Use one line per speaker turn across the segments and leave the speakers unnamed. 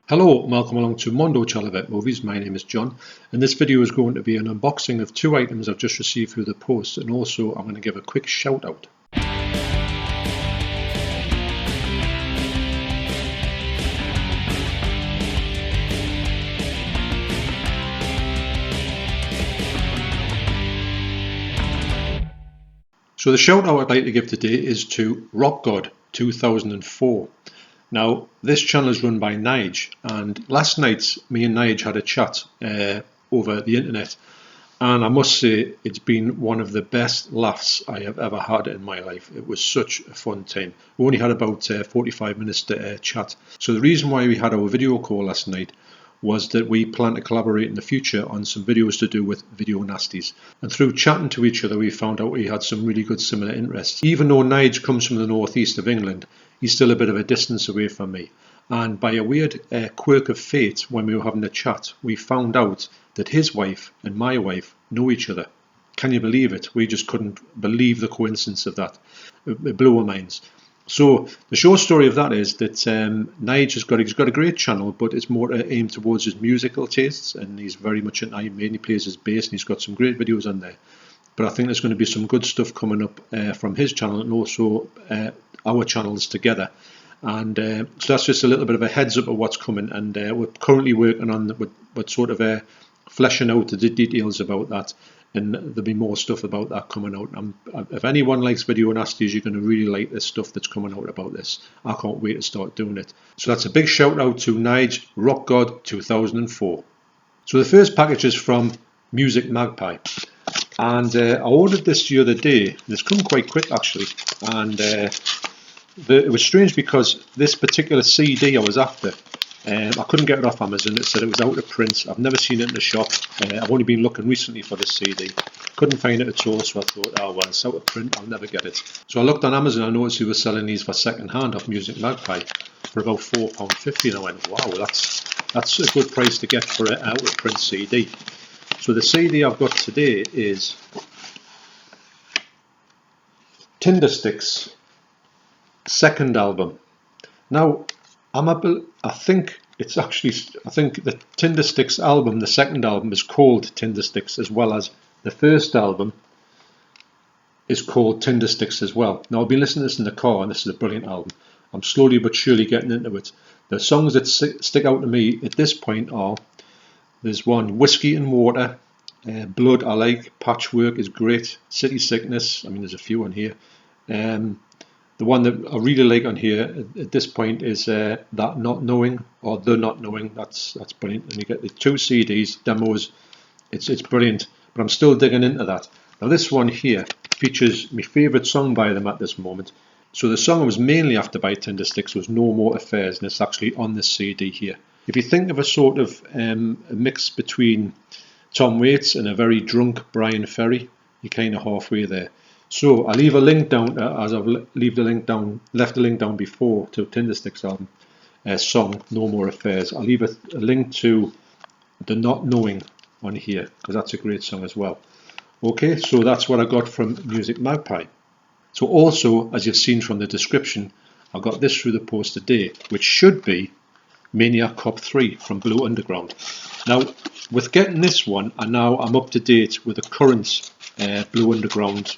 Hello and welcome along to Mondo Chelloveck Movies. My name is John and this video is going to be an unboxing of two items I've just received through the post, and also I'm going to give a quick shout out. So the shout out I'd like to give today is to Rock God 2004. Now, this channel is run by Nige, and last night me and Nige had a chat over the internet, and I must say it's been one of the best laughs I have ever had in my life. It was such a fun time. We only had about 45 minutes to chat. So the reason why we had our video call last night was that we plan to collaborate in the future on some videos to do with video nasties. And through chatting to each other, we found out we had some really good similar interests. Even though Nige comes from the northeast of England, he's still a bit of a distance away from me. And by a weird quirk of fate, when we were having a chat, we found out that his wife and my wife know each other. Can you believe it? We just couldn't believe the coincidence of that. It blew our minds. So the short story of that is that Nige he's got a great channel, but it's more aimed towards his musical tastes, and he's very much an Iron Maiden. He plays his bass, and he's got some great videos on there. But I think there's going to be some good stuff coming up from his channel and also our channels together. And so that's just a little bit of a heads up of what's coming, and we're currently working on with sort of fleshing out the details about that. And there'll be more stuff about that coming out. If anyone likes video nasties, you're going to really like this stuff that's coming out about this. I can't wait to start doing it. So that's a big shout out to Nige Rock God 2004. So the first package is from Music Magpie. And I ordered this the other day, and it's come quite quick actually. And it was strange because this particular CD I was after, I couldn't get it off Amazon. It said it was out of print. I've never seen it in the shop. I've only been looking recently for this CD. Couldn't find it at all, so I thought, oh well, it's out of print, I'll never get it. So I looked on Amazon, I noticed they were selling these for second hand off Music Magpie for about £4.50, and I went, wow, that's a good price to get for an out of print CD. So the CD I've got today is Tindersticks' second album. Now, I think the Tindersticks album, the second album, is called Tindersticks, as well as the first album is called Tindersticks as well. Now, I've been listening to this in the car, and this is a brilliant album. I'm slowly but surely getting into it. The songs that stick out to me at this point are, there's one, Whiskey and Water, Blood I like, Patchwork is great, City Sickness, I mean there's a few on here. The one that I really like on here at this point is That Not Knowing, or The Not Knowing. That's brilliant. And you get the two CDs, demos. It's brilliant. But I'm still digging into that. Now this one here features my favourite song by them at this moment. So the song I was mainly after by Tindersticks was No More Affairs, and it's actually on this CD here. If you think of a sort of a mix between Tom Waits and a very drunk Brian Ferry, you're kind of halfway there. So I'll leave a link down, as I've left the link down before, to Tindersticks album song No More Affairs. I'll leave a link to The Not Knowing on here, because that's a great song as well. Okay, so that's what I got from Music Magpie. So also, as you've seen from the description, I got this through the post today, which should be Maniac Cop 3 from Blue Underground. Now, with getting this one, I'm up to date with the current Blue Underground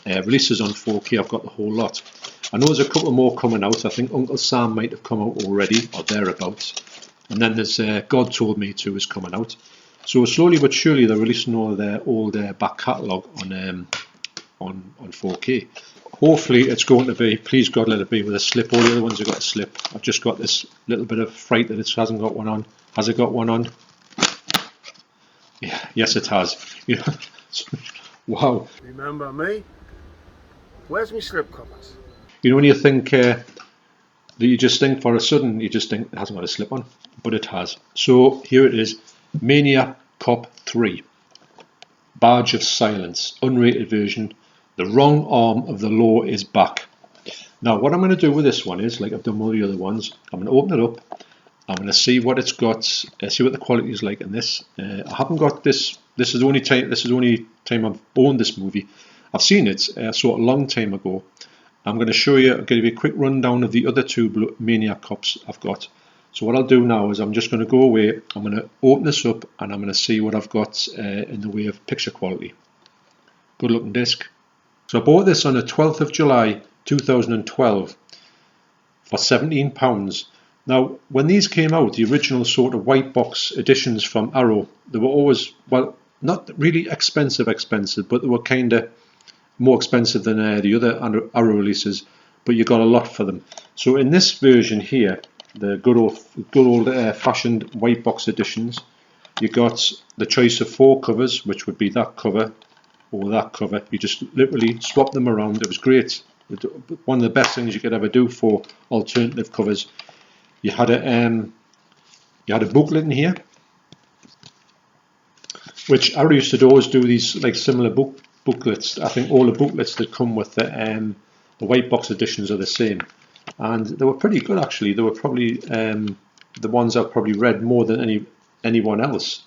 releases on 4K. I've got the whole lot. I know there's a couple more coming out. I think Uncle Sam might have come out already, or thereabouts. And then there's God Told Me To is coming out. So slowly but surely they're releasing all their old back catalogue on 4K. Hopefully it's going to be, please God let it be, with a slip. All the other ones have got a slip. I've just got this little bit of fright that it hasn't got one on. Has it got one on? Yeah, yes it has. You know, wow.
Remember me? Where's my slip covers?
You know, when you think that you just think for a sudden, you just think it hasn't got a slip on, but it has. So here it is, Maniac Cop 3, Badge of Silence, unrated version. The wrong arm of the law is back. Now what I'm going to do with this one is, like I've done with all the other ones, I'm going to open it up. I'm going to see what it's got, see what the quality is like in this. I haven't got this. This is the only time I've owned this movie. I've seen it sort of a long time ago. I'm going to show you, I'll give you a quick rundown of the other two Maniac Cops I've got. So what I'll do now is I'm just going to go away, I'm going to open this up, and I'm going to see what I've got in the way of picture quality. Good looking disc. So I bought this on the 12th of July 2012 for £17. Now, when these came out, the original sort of white box editions from Arrow, they were always, well, not really expensive, but they were kind of more expensive than the other Arrow releases, but you got a lot for them. So in this version here, the good old fashioned white box editions, you got the choice of 4 covers, which would be that cover or that cover. You just literally swap them around. It was great. One of the best things you could ever do for alternative covers. You had a booklet in here, which Arrow used to always do these like similar booklets. I think all the booklets that come with the white box editions are the same, and they were pretty good actually. They were probably the ones I've probably read more than anyone else.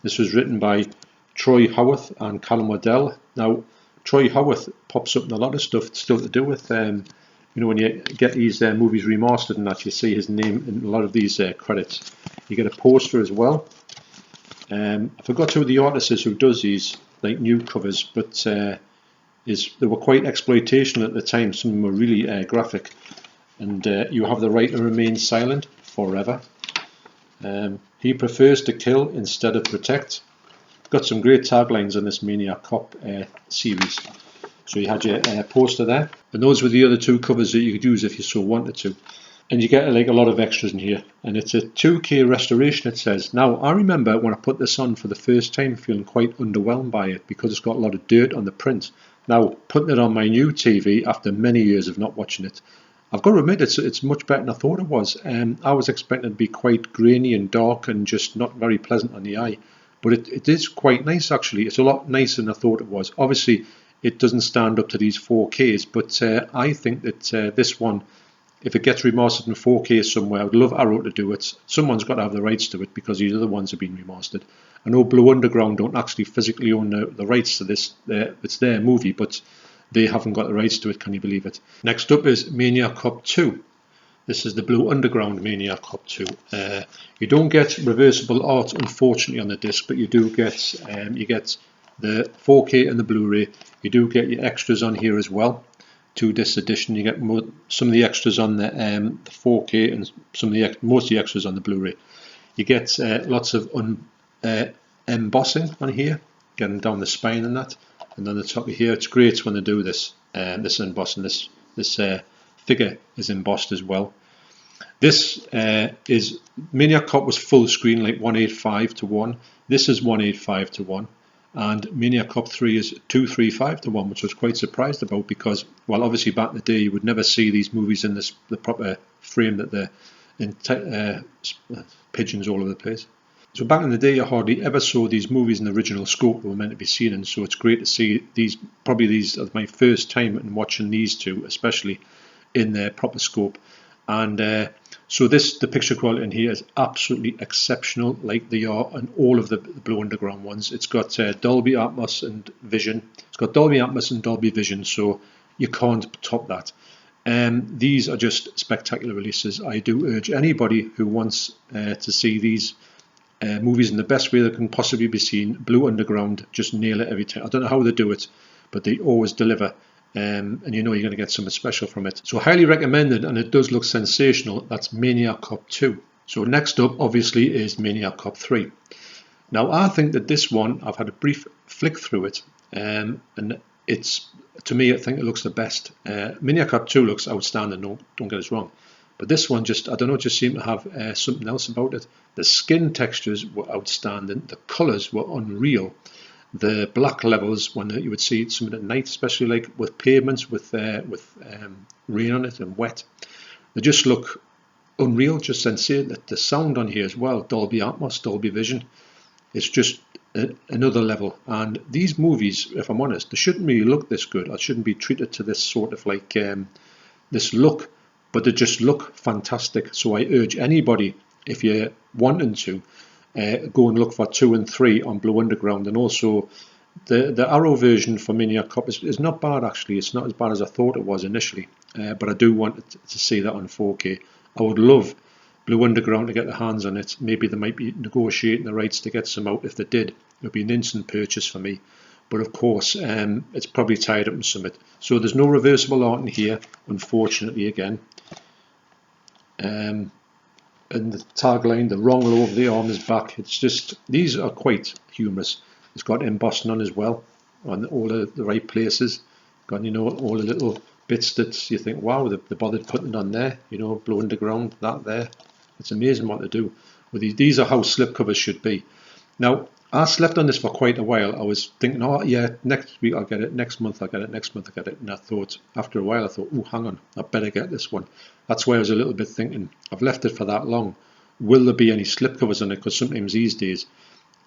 This was written by Troy Howarth and Callum Waddell. Now, Troy Howarth pops up in a lot of stuff still to do with you know, when you get these movies remastered and that, you see his name in a lot of these credits. You get a poster as well. I forgot who the artist is who does these like new covers, but they were quite exploitational at the time. Some of them were really graphic. And you have the right to remain silent forever. He prefers to kill instead of protect. Got some great taglines on this Maniac Cop series. So you had your poster there, and those were the other 2 covers that you could use if you so wanted to. And you get like a lot of extras in here, and it's a 2K restoration, it says. Now, I remember when I put this on for the first time feeling quite underwhelmed by it because it's got a lot of dirt on the print. Now, putting it on my new TV after many years of not watching it, I've got to admit it's much better than I thought it was. I was expecting it to be quite grainy and dark and just not very pleasant on the eye, but it is quite nice actually. It's a lot nicer than I thought it was. Obviously, it doesn't stand up to these 4Ks, but I think that this one, if it gets remastered in 4K somewhere, I would love Arrow to do it. Someone's got to have the rights to it because these other ones have been remastered. I know Blue Underground don't actually physically own the rights to this. It's their movie, but they haven't got the rights to it. Can you believe it? Next up is Maniac Cop 2. This is the Blue Underground Maniac Cop 2. You don't get reversible art, unfortunately, on the disc, but you do get the 4K and the Blu-ray. You do get your extras on here as well. 2-disc edition. You get some of the extras on the 4K and most of the extras on the Blu-ray. You get lots of embossing on here, getting down the spine and that, and on the top of here. It's great when they do this embossing. This figure is embossed as well. This is Maniac Cop was full screen, like 185:1. This is 185:1. And Maniac Cop 3 is 235:1, which I was quite surprised about because, well, obviously back in the day you would never see these movies in the proper frame that they're in, pigeons all over the place. So back in the day, I hardly ever saw these movies in the original scope they were meant to be seen in. So it's great to see these. Probably these are my first time in watching these 2, especially in their proper scope. And so the picture quality in here is absolutely exceptional, like they are on all of the Blue Underground ones. It's got Dolby Atmos and Vision. It's got Dolby Atmos and Dolby Vision, so you can't top that. These are just spectacular releases. I do urge anybody who wants to see these movies in the best way that can possibly be seen. Blue Underground just nail it every time. I don't know how they do it, but they always deliver. And you know you're going to get something special from it. So highly recommended, and it does look sensational. That's Maniac Cop 2. So next up, obviously, is Maniac Cop 3. Now, I think that this one, I've had a brief flick through it, and it's, to me, I think it looks the best. Maniac Cop 2 looks outstanding, don't get us wrong. But this one just, I don't know, just seemed to have something else about it. The skin textures were outstanding. The colours were unreal. The black levels, when you would see some at night, especially like with pavements with rain on it and wet, they just look unreal, just sensational. The sound on here as well, Dolby Atmos, Dolby Vision, it's just another level. And these movies, if I'm honest, they shouldn't really look this good. I shouldn't be treated to this sort of like this look, but they just look fantastic. So I urge anybody, if you're wanting to, go and look for 2 and 3 on Blue Underground. And also the Arrow version for Maniac Cop is not bad actually. It's not as bad as I thought it was initially, but I do want to see that on 4K. I would love Blue Underground to get their hands on it. Maybe they might be negotiating the rights to get some out. If they did, it would be an instant purchase for me. But of course, it's probably tied up in something. So there's no reversible art in here, unfortunately, again. And the tagline, the wrong low of the arm is back. It's just, these are quite humorous. It's got embossing on as well, on all the right places. Got, you know, all the little bits that you think, wow, they bothered putting it on there. You know, Blue Underground, that there. It's amazing what they do. Well, these are how slipcovers should be. Now, I slept on this for quite a while. I was thinking, oh yeah, next week I'll get it, next month I'll get it, next month I'll get it. And I thought, after a while, I thought, oh, hang on, I better get this one. That's why I was a little bit thinking, I've left it for that long. Will there be any slipcovers on it? Because sometimes these days,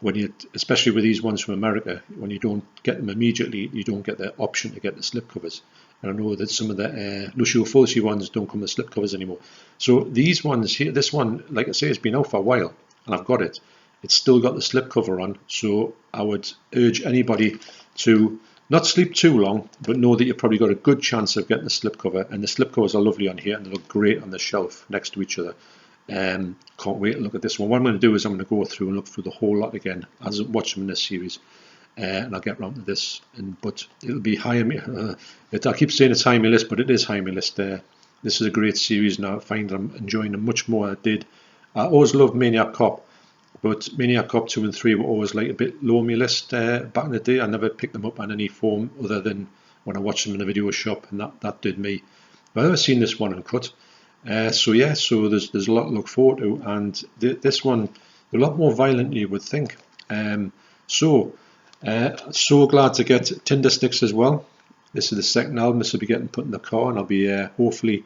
when you, especially with these ones from America, when you don't get them immediately, you don't get the option to get the slipcovers. And I know that some of the Lucio Fulci ones don't come with slipcovers anymore. So these ones here, this one, like I say, it's been out for a while, and I've got it. It's still got the slipcover on, so I would urge anybody to not sleep too long, but know that you've probably got a good chance of getting the slipcover. And the slipcovers are lovely on here, and they look great on the shelf next to each other. Can't wait to look at this one. What I'm going to do is I'm going to go through and look through the whole lot again as I watch them in this series. And I'll get round to this, but it'll be high on me. I keep saying it's high on my list, but it is high on my list. This is a great series, and I find I'm enjoying them much more than I did. I always loved Maniac Cop, but Maniac Cop 2 and 3 were always like a bit low on my list back in the day. I never picked them up in any form other than when I watched them in a video shop, and that did me. But I've never seen this one uncut. So yeah, so there's a lot to look forward to, and this one a lot more violent than you would think. So glad to get Tindersticks as well. This is the second album. This will be getting put in the car, and I'll be hopefully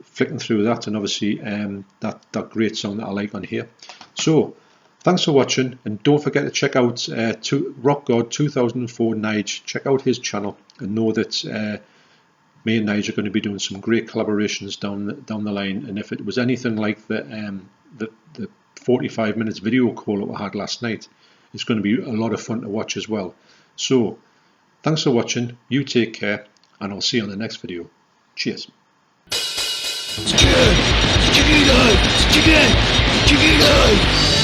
flicking through that, and obviously that great song that I like on here. So thanks for watching, and don't forget to check out Rock God 2004 Nige. Check out his channel, and know that me and Nige are going to be doing some great collaborations down the line. And if it was anything like the 45 minutes video call that we had last night, it's going to be a lot of fun to watch as well. So thanks for watching, you take care, and I'll see you on the next video. Cheers.
Chicken! Chicken! Chicken! Chicken!